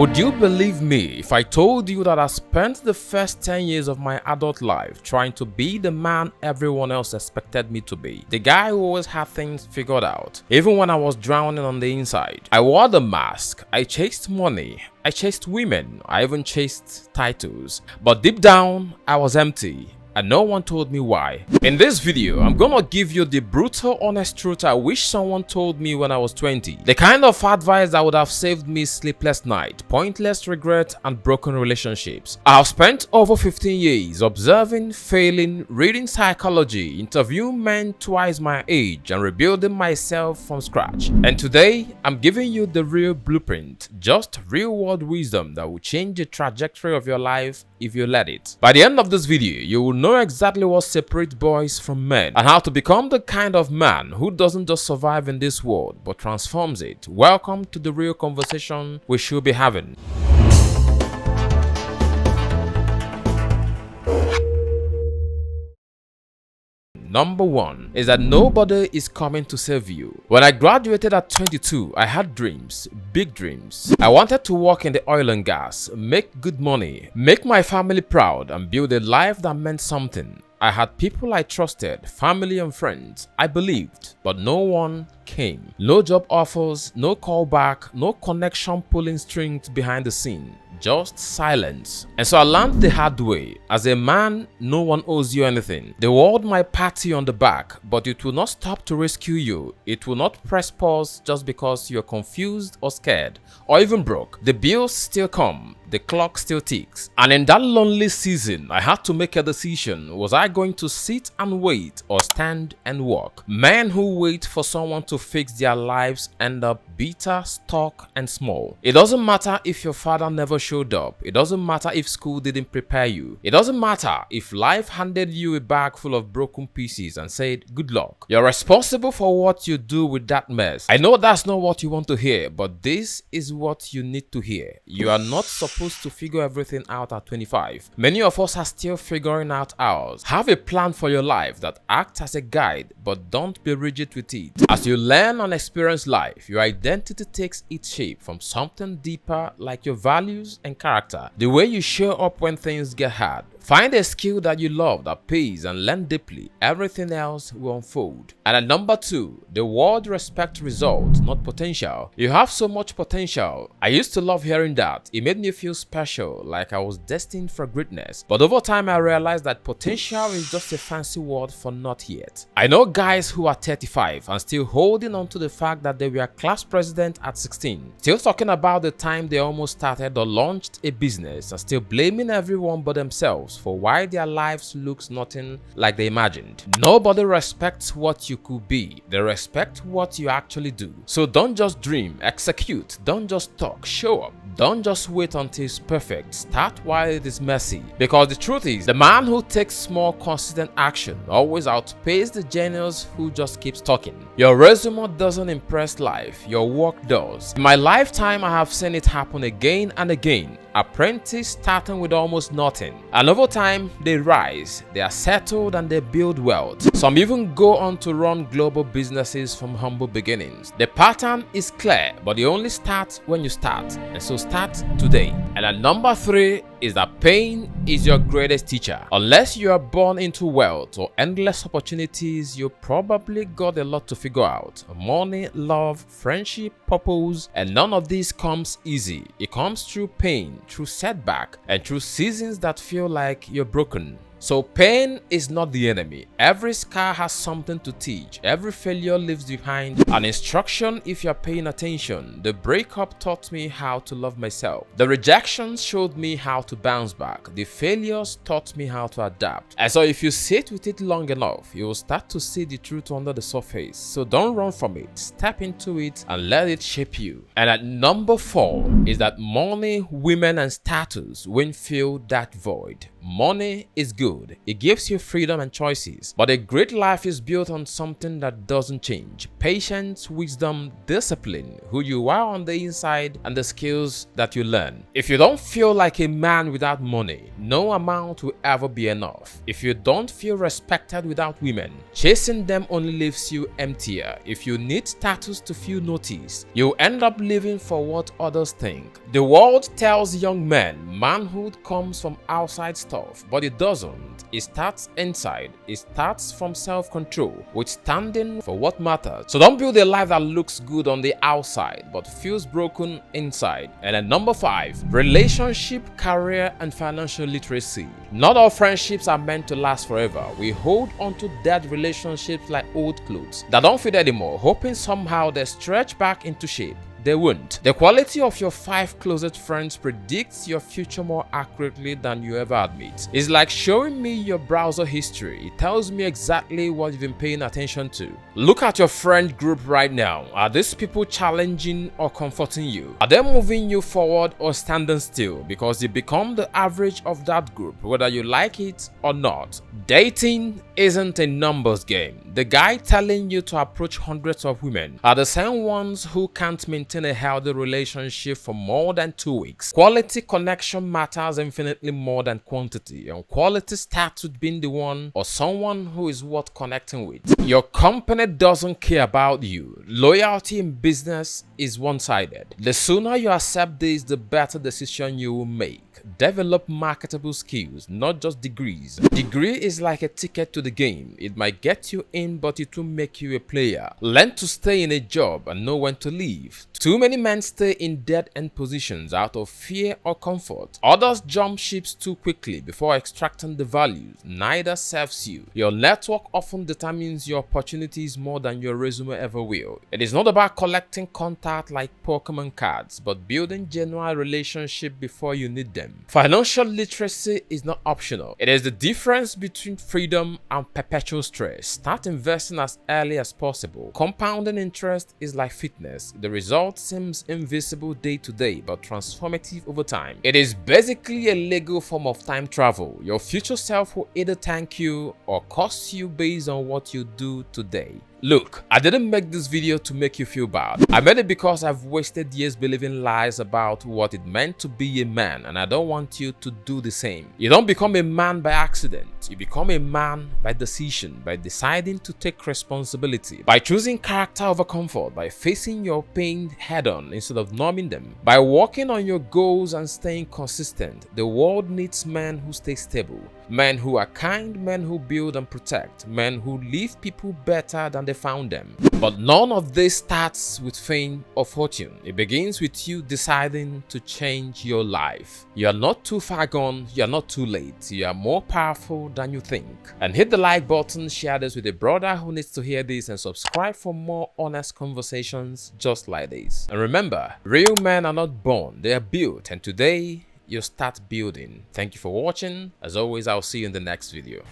Would you believe me if I told you that I spent the first 10 years of my adult life trying to be the man everyone else expected me to be? The guy who always had things figured out, even when I was drowning on the inside. I wore the mask, I chased money, I chased women, I even chased titles. But deep down, I was empty. And no one told me why. In this video, I'm gonna give you the brutal honest truth I wish someone told me when I was 20. The kind of advice that would have saved me sleepless nights, pointless regret, and broken relationships. I have spent over 15 years observing, failing, reading psychology, interviewing men twice my age, and rebuilding myself from scratch. And today, I'm giving you the real blueprint, just real-world wisdom that will change the trajectory of your life if you let it. By the end of this video, you will know exactly what separates boys from men and how to become the kind of man who doesn't just survive in this world but transforms it. Welcome to the real conversation we should be having. Number 1 is that nobody is coming to save you. When I graduated at 22, I had dreams, big dreams. I wanted to work in the oil and gas, make good money, make my family proud, and build a life that meant something. I had people I trusted, family and friends. I believed, but no one came. No job offers, no callback, no connection pulling strings behind the scene. Just silence. And so I learned the hard way. As a man, no one owes you anything. The world might pat you on the back, but it will not stop to rescue you. It will not press pause just because you're confused or scared or even broke. The bills still come. The clock still ticks. And in that lonely season, I had to make a decision. Was I going to sit and wait or stand and walk? Men who wait for someone to fix their lives end up bitter, stuck, and small. It doesn't matter if your father never showed up. It doesn't matter if school didn't prepare you. It doesn't matter if life handed you a bag full of broken pieces and said, good luck. You're responsible for what you do with that mess. I know that's not what you want to hear, but this is what you need to hear. You are not supposed to figure everything out at 25. Many of us are still figuring out ours. Have a plan for your life that acts as a guide, but don't be rigid with it. As you learn and experience life, your identity takes its shape from something deeper like your values and character. The way you show up when things get hard. Find a skill that you love that pays and learn deeply. Everything else will unfold. And at number 2, the world respects results, not potential. You have so much potential. I used to love hearing that. It made me feel special, like I was destined for greatness. But over time, I realized that potential is just a fancy word for not yet. I know guys who are 35 and still holding on to the fact that they were class president at 16. Still talking about the time they almost started or launched a business and still blaming everyone but themselves for why their lives looks nothing like they imagined. Nobody respects what you could be. They respect what you actually do. So don't just dream, execute. Don't just talk, show up. Don't just wait until it's perfect. Start while it is messy. Because the truth is, the man who takes small, consistent action always outpaces the genius who just keeps talking. Your resume doesn't impress life. Your work does. In my lifetime, I have seen it happen again and again. Apprentice starting with almost nothing, and over time they rise, they are settled, and they build wealth. Some even go on to run global businesses from humble beginnings. The pattern is clear, but you only start when you start, and so start today. And at number 3 is that pain is your greatest teacher. Unless you are born into wealth or endless opportunities, you probably got a lot to figure out. Money, love, friendship, purpose, and none of this comes easy. It comes through pain, through setback, and through seasons that feel like you're broken. So pain is not the enemy. Every scar has something to teach. Every failure leaves behind an instruction if you're paying attention. The breakup taught me how to love myself. The rejections showed me how to bounce back. The failures taught me how to adapt. And so if you sit with it long enough, you will start to see the truth under the surface. So don't run from it. Step into it and let it shape you. And at number 4 is that money, women, and status won't fill that void. Money is good. good. It gives you freedom and choices. But a great life is built on something that doesn't change. Patience, wisdom, discipline, who you are on the inside, and the skills that you learn. If you don't feel like a man without money, no amount will ever be enough. If you don't feel respected without women, chasing them only leaves you emptier. If you need status to feel noticed, you'll end up living for what others think. The world tells young men manhood comes from outside stuff, but it doesn't. It starts inside. It starts from self-control, with standing for what matters. So don't build a life that looks good on the outside but feels broken inside. And then number 5, relationship, career, and financial literacy. Not all friendships are meant to last forever. We hold onto dead relationships like old clothes that don't fit anymore, hoping somehow they stretch back into shape. They won't. The quality of your 5 closest friends predicts your future more accurately than you ever admit. It's like showing me your browser history. It tells me exactly what you've been paying attention to. Look at your friend group right now. Are these people challenging or comforting you? Are they moving you forward or standing still? Because you become the average of that group, whether you like it or not. Dating isn't a numbers game. The guy telling you to approach hundreds of women are the same ones who can't maintain a healthy relationship for more than 2 weeks. Quality connection matters infinitely more than quantity, and quality starts with being the one or someone who is worth connecting with. Your company doesn't care about you. Loyalty in business is one-sided. The sooner you accept this, the better decision you will make. Develop marketable skills, not just degrees. Degree is like a ticket to the game. It might get you in, but it will make you a player. Learn to stay in a job and know when to leave. Too many men stay in dead-end positions out of fear or comfort. Others jump ships too quickly before extracting the values. Neither serves you. Your network often determines your opportunities more than your resume ever will. It is not about collecting contact like Pokemon cards, but building genuine relationships before you need them. Financial literacy is not optional. It is the difference between freedom and perpetual stress. Start investing as early as possible. Compounding interest is like fitness. The result seems invisible day to day but transformative over time. It is basically a legal form of time travel. Your future self will either thank you or curse you based on what you do today. Look, I didn't make this video to make you feel bad. I made it because I've wasted years believing lies about what it meant to be a man, and I don't want you to do the same. You don't become a man by accident. You become a man by decision, by deciding to take responsibility, by choosing character over comfort, by facing your pain head-on instead of numbing them, by working on your goals and staying consistent. The world needs men who stay stable, men who are kind, men who build and protect, men who leave people better than they found them. But none of this starts with fame or fortune. It begins with you deciding to change your life. You are not too far gone, you are not too late. You are more powerful than you think. And hit the like button, share this with a brother who needs to hear this, and subscribe for more honest conversations just like this. And remember, real men are not born, they are built, and today you start building. Thank you for watching. As always, I'll see you in the next video.